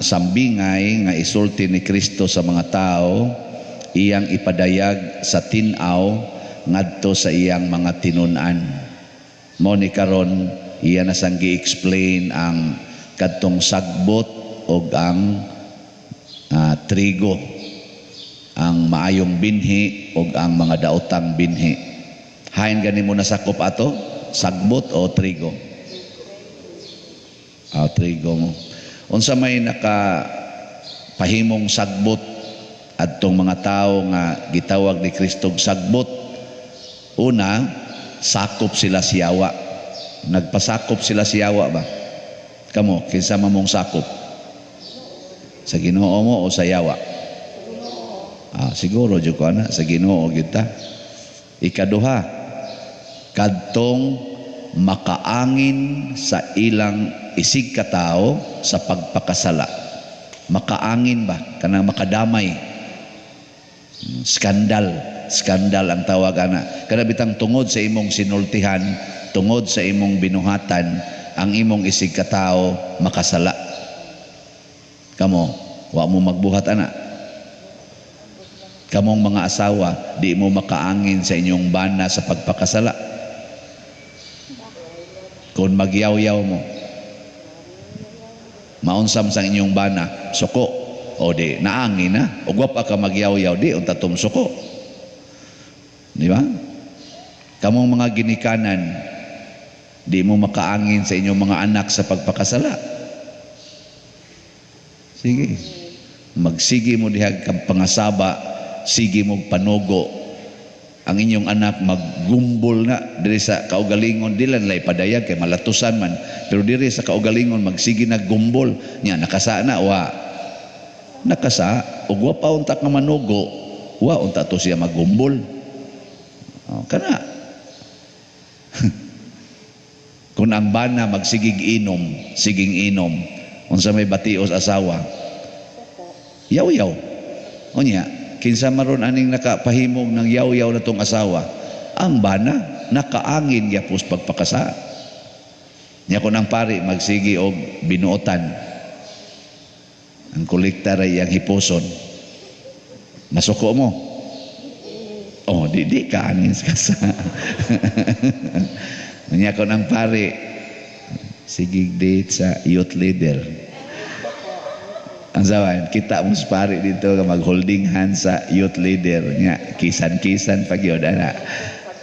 sambingay nga isulti ni Kristo sa mga tao, iyang ipadayag sa tinaw ngadto sa iyang mga tinun-an. Mo ni karon iya na sang gi-explain ang kadtong sagbot og ang trigo, ang maayong binhi og ang mga daotang binhi. Hain gani mo nasakop ato sagbot o trigo? Trigo mo. Unsa may nakapahimong sagbot adtong mga tao nga gitawag ni Kristo sagbot? Una, sakop sila siyawa. Nagpasakop sila siyawa ba? Kamo, kinsa mamong sakop? Sa Ginoo mo o sa yawa? Siguro jud ko ana sa Ginoo kita. Ikaduha, kadtong makaangin sa ilang isig katao sa pagpakasala. Makaangin ba? Kanang makadamay. Skandal ang tawag ana. Kana bitang tungod sa imong sinultihan, tungod sa imong binuhatan, ang imong isig katao makasala. Kamo, wa mo magbuhat ana. Kamong mga asawa, di mo makaangin sa inyong bana sa pagpakasala. Kung magyaw-yaw mo, maunsam sa inyong bana, suko, o di, naangin na. O pa ka magyaw-yaw, di, unta suko. Di ba? Kamong mga ginikanan, di mo makaangin sa inyong mga anak sa pagpakasala. Sige. Magsige mo dihag kang pangasaba, sige mo panugo. Ang inyong anak maggumbol na diri sa kaugalingon, dilan lay padayag kay malatusan man, pero diri sa kaugalingon magsige na gumbol nya nakasa na wa. Nakasa ug wa pa unta ka manugo, wa unta to siya maggumbol. Kana. Kung ang bana magsigig inom, siging inom, unsa may batios asawa, yaw-yaw. Unya, kinsa maron aning nakapahimog ng yaw-yaw na tong asawa, ang bana nakaangin gyapos pagpakasa. Nya kun ang pari magsigi og binuotan, ang kolekta ray ang hiposon, masuko mo. Di ka angin sa kasa. Nya kun ang pari sigig date sa youth leader, ang sawan, kita mo sa pari dito mag-holding hands sa youth leader nga, kisan-kisan pag yun, ana.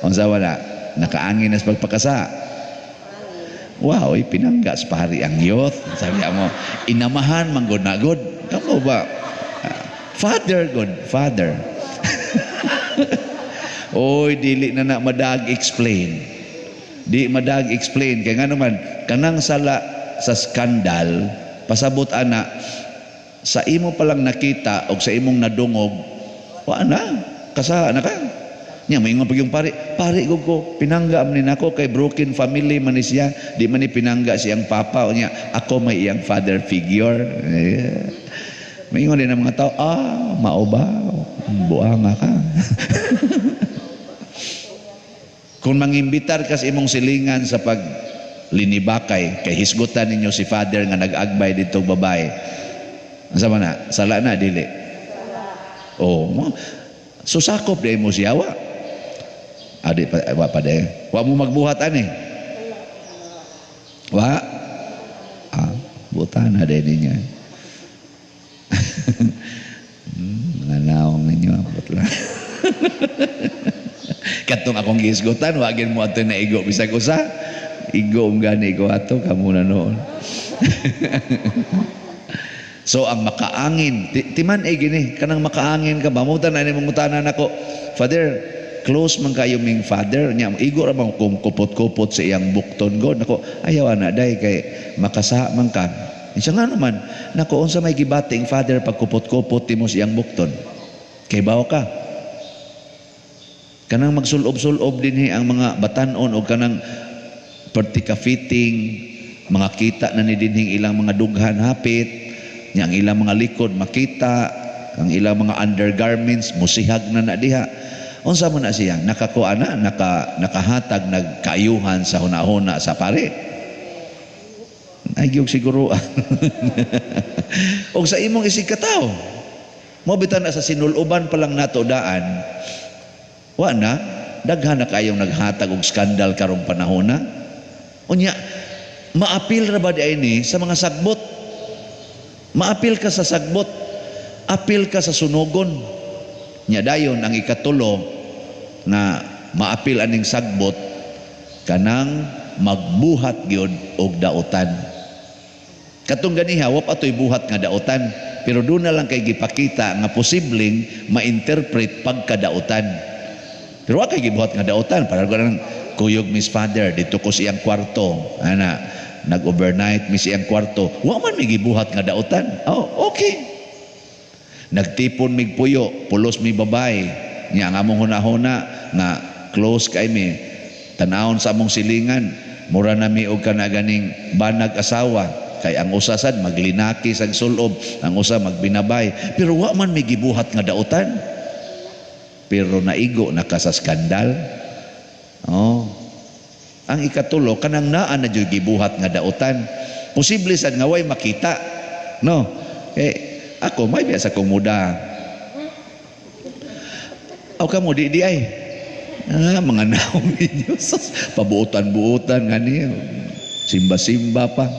Ang sawan na, nakaangin na sa pagpakasa. Wow, pinangga sa pari ang youth. Sabi mo, inamahan, manggod na good. Kamu ba? Father, good, father. Oy, dili na madag explain. Di madag explain. Kaya nga naman, kanang sala sa skandal, pasabot ana, sa imo palang nakita o sa imong nadungog, wa na, kasa na ka. Nya may nga pagyong pari ko, pinangga man nako kay broken family man siya, di man ni pinangga siyang papa o niya, ako may iyang father figure. May nga din ang mga tao, mao ba? Buanga ka. Kung mangimbitar ka sa imong silingan sa paglinibakay, kay hisgutan ninyo si father nga nag-agbay ditong babae, sama na, sala na, dili. Susakop dahil mo siyawa. Adi pa dahil. Wa mo magbuhat ani. Wa? Buta na dahil ninyo. Mga naong ninyo, abot lang. Katong akong gisgutan, wagin mo ato na igo. Bisa ko sa, igo gani ko ato, kamo na noon. So ang makaangin, timan gini, kanang makaangin ka ba? Mutan na mong mutanan ako, Father, close man kayo ming father niya, igo ra man kung kupot-kupot sa iyang bukton god. Nako, ayaw na day kay makasa man ka. Siya nga naman, nako unsa may gibating father pag kupot-kupot mo sa iyang bukton. Kay bawo ka. Kanang magsulob-sulob dinhi ang mga batanon o kanang pertika fitting, mga kita na ni dinhing ilang mga dughan hapit. Yang ilang mga likod makita, ang ilang mga undergarments musihag na diha. Unsa man na siya? Nakakuha na, nakahatag nagkaayuhan sa hunahuna sa pare. Ay gyud siguro. Og sa imong isig katawo, mo bitan na sa sinuloban pa lang nato daan, wa na daghan na kayong naghatag og skandal karong panahon na. Unya, maapil ra ba diay sa mga sagbot? Maapil ka sa sagbot, apil ka sa sunugon. Nya dayon ang ikatulo na maapil aning sagbot kanang magbuhat gyud og daotan. Katong ganiha wa pa toy buhat nga daotan, pero doon na lang kay gipakita nga posibleng ma-interpret pagkadaotan. Pero wa kay gibuhat nga daotan para ganang kuyog Miss Father dito ko siyang kwarto. Ana, nag-overnight mi siyang kwarto. Wa man mi gibuhat nga daotan. Oh, okay. Nagtipon mig puyo, pulos mi babay. Nya nga among hunahuna nga close kay mi. Tanawon sa among silingan, mura na mi og kana ganing banag asawa. Kay ang usa sad maglinaki sa sulob, ang usa magbinabay. Pero wa man mi gibuhat nga daotan. Pero naigo na ka sa skandal. Oh. Ang ikatulo kanang naa na jud gibuhat nga daotan. Posible sad nga way makita. No. Ako may biasa kong muda. Aw kamo di ay. Mga naong ninyo. Pabuutan-buutan nga niya. Simba-simba pa.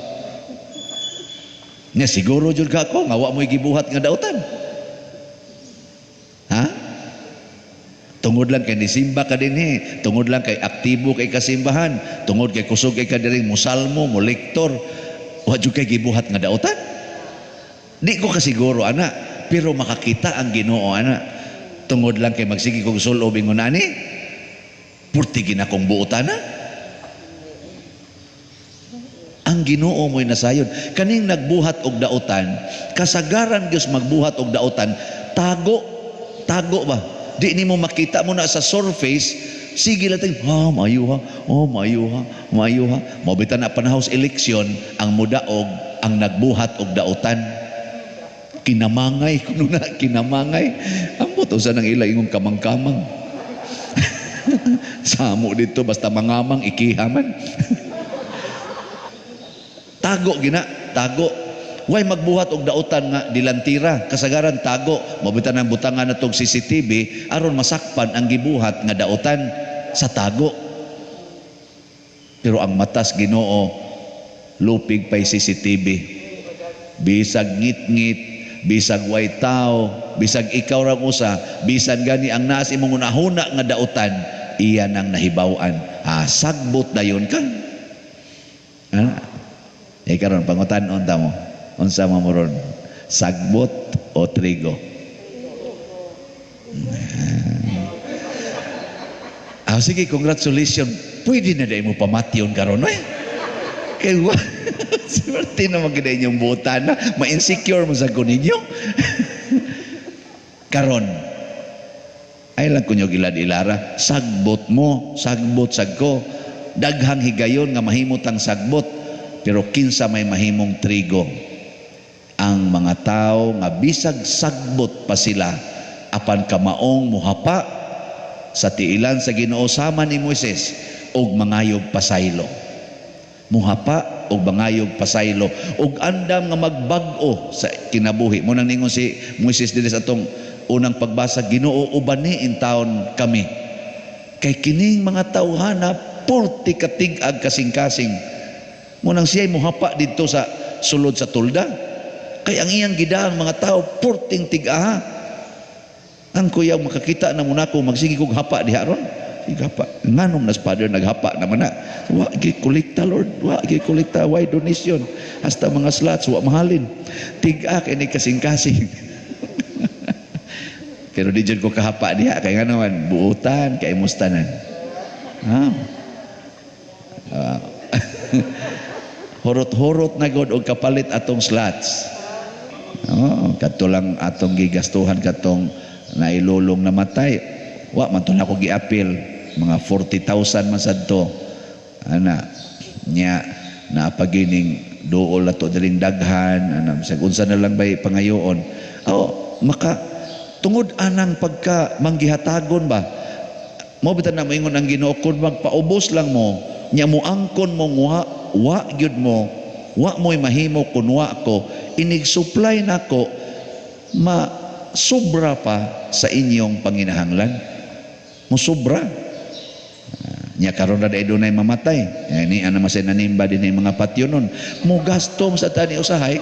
Nga siguro jud ka ko nga wa mo'y gibuhat nga daotan. Ha? Tungod lang kay nisimba ka dinhi, tungod lang kay aktibo kay kasimbahan, tungod kay kusog kay ka diri musalmo, mo lektor, wa jud kay gibuhat nga daotan. Di ko kasiguro ana, pero makakita ang Ginoo ana. Tungod lang kay magsigi kog sulob ingon ani, purtigin akong buotan na. Ang Ginoo mo'y nasayon. Kaning nagbuhat og daotan, kasagaran Dios magbuhat og daotan, tago ba? Di nimo makita mo na sa surface, sige lang tayo, mayo ha. Mabitan na panahos eleksyon, ang mudaog, ang nagbuhat og daotan. Kinamangay, kuno na, kinamangay. Ang putusan ng ila ingong kamang-kamang. Samo dito, basta mangamang, ikihaman. Tago gina, tago. Way magbuhat og daotan nga dilantira, kasagaran tago. Mabitan ang butangan natong CCTV aron masakpan ang gibuhat nga daotan sa tago. Pero ang matas Ginoo lupig pay CCTV. Bisag ngit-ngit, bisag way tao, bisag ikaw ra usa, bisan gani ang naas imong unahuna nga daotan, iyan ang nahibaw-an. Sagbot dayon ka. Karon pangutan-on ta mo. Unsa mo ron? Sagbot o trigo? Sige, congratulations. Pwede na dahil mo pamatyon karon eh. Kaya swerte na maganda inyong buta na. Ma-insecure mo sa ninyo. Karon. Ay lang kunyo gilad-ilara. Sagbot mo. Sagbot sagko. Daghang higayon nga mahimot ang sagbot. Pero kinsa may mahimong trigo. Ang mga tao nga bisag sagbot pa sila apan kamaong muhapa sa tiilan sa Ginoo sama ni Moises og mangayog pasaylo. Muhapa og mangayog pasaylo og andam nga magbag-o sa kinabuhi. Mo nang ningon si Moises dinhi sa atong unang pagbasa, Ginoo ubani in taon kami. Kay kining mga tawhana purti katig-ag kasing-kasing. Mo nang siya'y muhapa dito sa sulod sa tulda. Kaya ang iyang gidaang mga tao purting tigaha. Ang kuya makakita na muna ko magsigi kog hapa diha ron. Hapa. Nganong nas Father naghapa naman na. Wa gi kolekta Lord, wa gi kolekta way donation. Hasta mga slots wa mahalin. Tiga kay ni kasing-kasing. Pero di jud ko kahapa diha kay nga naman buutan kay mustanan. Horot-horot na god og kapalit atong slots. Katulang atong gigastuhan katong nailulong namatay. Wa man to na ko giapil mga 40,000 man sadto. Ana nya na pagining duol ato diring daghan ana bisag unsa na lang bay pangayoon. Maka tungod anang pagka manggihatagon ba. Mo bitan na moingon ang Ginoo kun magpaubos lang mo nya mo angkon mo wa gyud mo wa mo'y mahimo kun wa ko, inig supply nako sobra pa sa inyong panginahanglan. Musubra. Nya karon na dunay mamatay. Ni ana masay nanimba din mga patyo nun. Mo gasto sa tani usahay.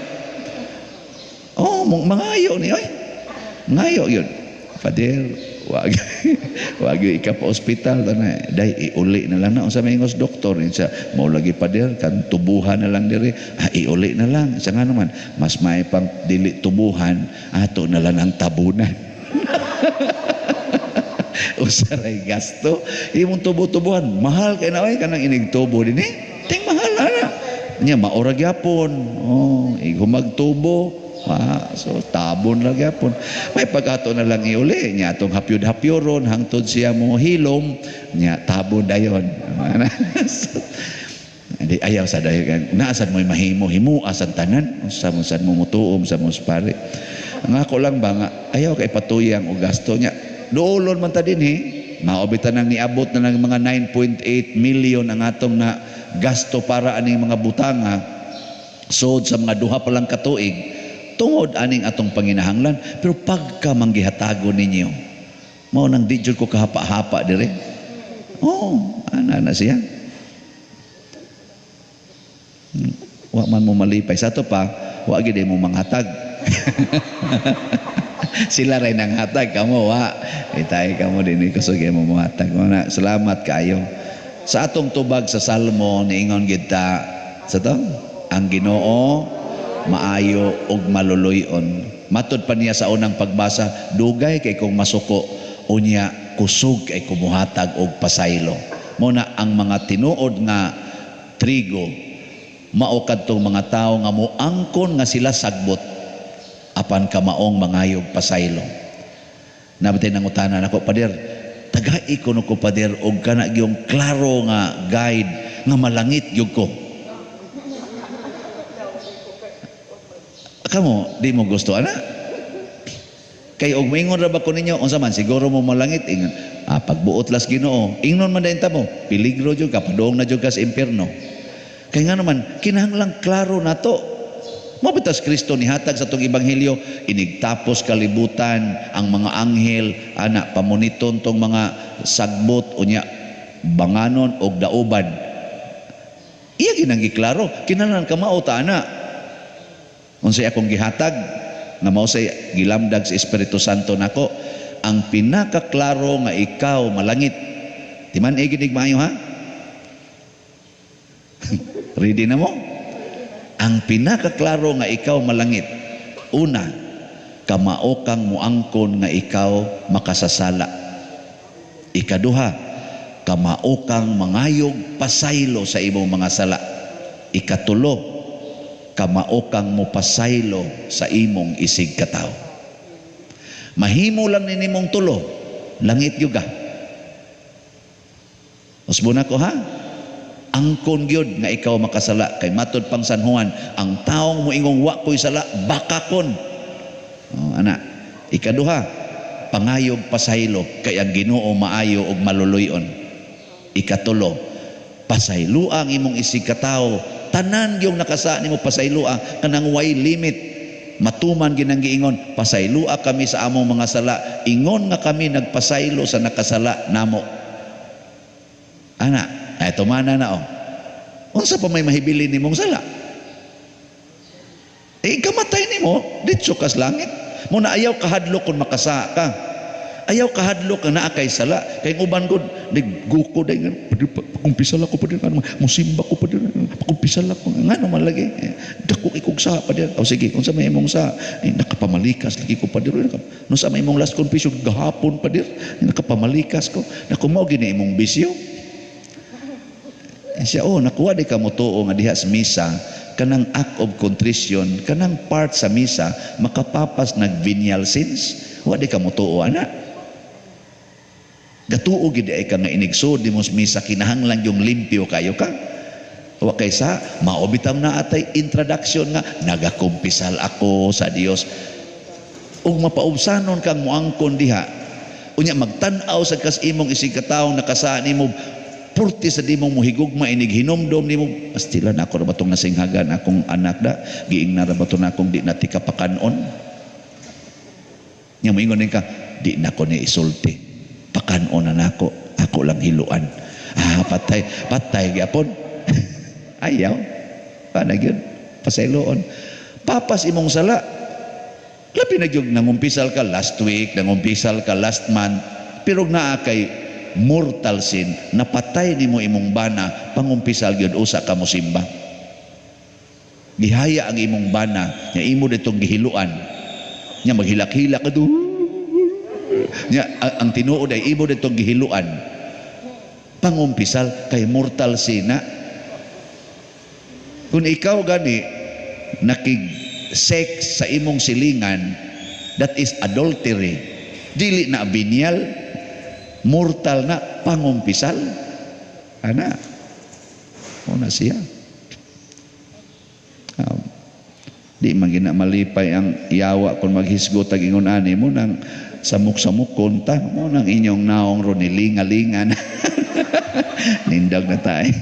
Oh, mangayo ni oy. Ngayo yun. Pader, wag ika pa ospital na day iuli na lang na unsa may ingos doktor sa mao lagi pader kan tubuhan na lang diri iuli na lang sa nga naman mas may pang dili tubuhan ato na lang ang tabunan. Usaray gasto imong tubo-tubuhan mahal kay na oy kanang inig tubo dinhi ting mahal ana nya maura gyapon humagtubo. So tabon lang yapon. May pagkato na lang iuli nya atong hapyod-hapyoron hangtod siya mo hilom nya tabon dayon. Hindi ayaw sa dayon naasan mo'y mahimo himo asan tanan sa mo mutuom sa mo pare. Nga ako lang ba nga ayaw kay patuyang og gasto nya. Doolon man ta dinhi maobitan nang niabot na ng mga 9.8 million ang atong na gasto para aning mga butanga sod sa mga duha pa lang katuig tungod aning atong panginahanglan. Pero pagka manggihatago ninyo mao nang di jud ko kahapa-hapa dire. Ana siya wa man mo malipay sa to pa wa gid mo manghatag. Sila rin ang hatag kamo wa itay kamo dinhi kusog mo mohatag. Salamat kayo sa atong tubag sa Salmo niingon gid ta sa to ang Ginoo maayo og maluluyon. Matod pa niya sa unang pagbasa, dugay kay kung masuko unya kusog kay kumuhatag og pasaylo. Muna ang mga tinuod nga trigo mao kadtong mga tao nga moangkon nga sila sagbot apan kamaong mangayog pasaylo. Nabitay nang utanan ako pader, tagai ko nuko pader og kana gyung klaro nga guide nga malangit gyud ko. Kamo di mo gusto ana kay og moingon ra ba ko ninyo unsa man siguro mo malangit ingon pagbuot las Ginoo ingnon man dayon ta mo peligro jud ka padung na jud ka sa impierno kay nga naman kinahanglang klaro nato mo bitas Kristo ni hatag sa tong ebanghelyo inigtapos kalibutan ang mga anghel ana pamoniton tong mga sagbot unya banganon og dauban iya ginang giklaro kinahanglan kamao ta ana. Unsay akong gihatag nga mao say gilamdag sa Espiritu Santo nako ang pinakaklaro nga ikaw malangit. Timan ginig maayo ha? Ready na mo? Ang pinakaklaro nga ikaw malangit. Una, kamao kang muangkon nga ikaw makasasala. Ikaduha, kamao kang mangayog pasaylo sa imong mga sala. Ikatulo, kamao kang mopasaylo sa imong isig katawo. Mahimo lang ni nimong tulo, langit yuga. Usbon ako ha? Angkon gyud nga ikaw makasala kay matod pang San Juan, ang taong moingong wa ko'y sala bakakon. Ana, ikaduha, pangayog pasaylo kay ang Ginoo maayo og maluluyon. Ikatulo, pasaylo ang imong isig katawo tanan yung nakasa nimo pasaylua kanang way limit matuman ginang giingon pasaylua kami sa among mga sala ingon nga kami nagpasaylo sa nakasala namo ana tumana na unsa pa may mahibili nimong sala kamatay nimo ditso kas langit muna ayaw kahadlok kun makasa ka ayaw kahadlok na kay sala kay uban gud niguko day pakumpisal ako pa din musimba ko pa din pakumpisal ako ngano man lagi dako ikog sa pa din sige unsa may imong sa nakapamalikas lagi ko pa din no sa may imong last confession gahapon pa din nakapamalikas ko nako mao gini imong bisyo siya nakuha di ka mo tuo nga diha sa misa kanang act of contrition kanang part sa misa makapapas nag venial sins wa di ka mo tuo ana gatuo gid ay ka nga inigsod di mo misa kinahanglan yung limpyo kayo ka wa kaysa maobitaw na atay introduction nga nagakumpisal ako sa Dios ug mapaubsanon kang moangkon diha unya magtan-aw sa kas imong isig katawo nakasaan nimo purti sa di mo muhigugma inig hinumdom nimo pastilan ako ra batong nasinghagan akong anak da giing na ra baton akong di nati kapakanon nya moingon ka di na ko ni isulti pakanon na nako ako lang hiluan patay gyapon ayaw pana gyud pasayloon papas imong sala labi na gyud nangumpisal ka last week nangumpisal ka last month pero naa kay mortal sin napatay nimo imong bana pangumpisal gyud usa ka mosimba gihaya ang imong bana nya imo ditong gihiluan nya maghilak-hilak adu nya ang tinuod ay imo ditong gihiluan pangumpisal kay mortal sin na kung ikaw gani nakig sex sa imong silingan that is adultery dili na binyal mortal na pangumpisal ana una siya di man gina malipay ang yawa kung maghisgot ag ingon ani mo nang samuk-samuk konta mo nang inyong naong ro nilingalingan nindag na tayo